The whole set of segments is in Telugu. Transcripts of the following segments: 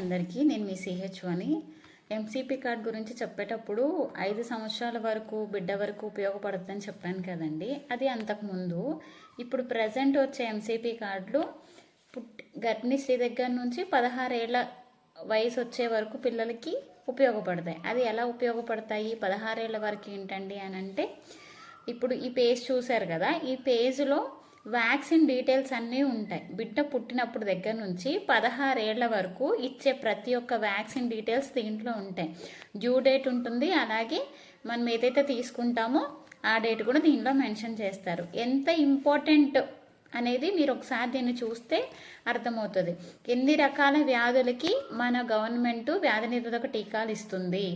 అందరికీ నేను మీ సిహెచ్ అని ఎంసీపీ కార్డ్ గురించి చెప్పేటప్పుడు 5 సంవత్సరాల వరకు బిడ్డ వరకు ఉపయోగపడుతుందని చెప్పాను కదండి. అది అంతకుముందు. ఇప్పుడు ప్రజెంట్ వచ్చే ఎంసీపీ కార్డులు గర్భిణీ స్త్రీ దగ్గర నుంచి 16 ఏళ్ళ వయసు వచ్చే వరకు పిల్లలకి ఉపయోగపడతాయి. అది ఎలా ఉపయోగపడతాయి 16 ఏళ్ళ వరకు ఏంటండి అని అంటే, ఇప్పుడు ఈ పేజ్ చూశారు కదా, ఈ పేజ్లో వ్యాక్సిన్ డీటెయిల్స్ అన్నీ ఉంటాయి. బిడ్డ పుట్టినప్పుడు దగ్గర నుంచి 16 ఏళ్ల వరకు ఇచ్చే ప్రతి ఒక్క వ్యాక్సిన్ డీటెయిల్స్ దీంట్లో ఉంటాయి. డ్యూ డేట్ ఉంటుంది, అలాగే మనం ఏదైతే తీసుకుంటామో ఆ డేట్ కూడా దీంట్లో మెన్షన్ చేస్తారు. ఎంత ఇంపార్టెంట్ అనేది మీరు ఒకసారి దీన్ని చూస్తే అర్థమవుతుంది. ఎన్ని రకాల వ్యాధులకి మన గవర్నమెంట్ వ్యాధి నిరోధక టీకాలు ఇస్తుంది.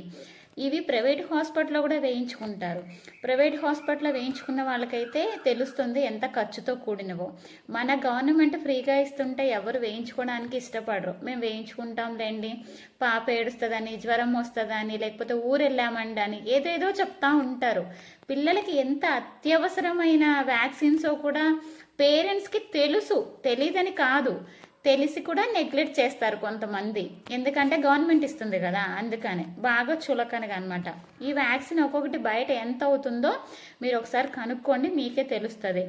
ఇవి ప్రైవేట్ హాస్పిటల్లో కూడా వేయించుకుంటారు. ప్రైవేట్ హాస్పిటల్లో వేయించుకున్న వాళ్ళకైతే తెలుస్తుంది ఎంత ఖర్చుతో కూడినవో. మన గవర్నమెంట్ ఫ్రీగా ఇస్తుంటే ఎవరు వేయించుకోవడానికి ఇష్టపడరు. మేము వేయించుకుంటాం రండి, పాప ఏడుస్తుందని, జ్వరం వస్తుందని, లేకపోతే ఊరు వెళ్ళామండి అని ఏదేదో చెప్తా ఉంటారు. పిల్లలకి ఎంత అత్యవసరమైన వ్యాక్సిన్సో కూడా పేరెంట్స్కి తెలియదని కాదు, తెలిసి కూడా నెగ్లెక్ట్ చేస్తారు కొంతమంది. ఎందుకంటే గవర్నమెంట్ ఇస్తుంది కదా, అందుకని బాగా చులకనగా అనమాట. ఈ వ్యాక్సిన్ ఒక్కొక్కటి బయట ఎంత అవుతుందో మీరు ఒకసారి కనుక్కోండి, మీకే తెలుస్తుంది.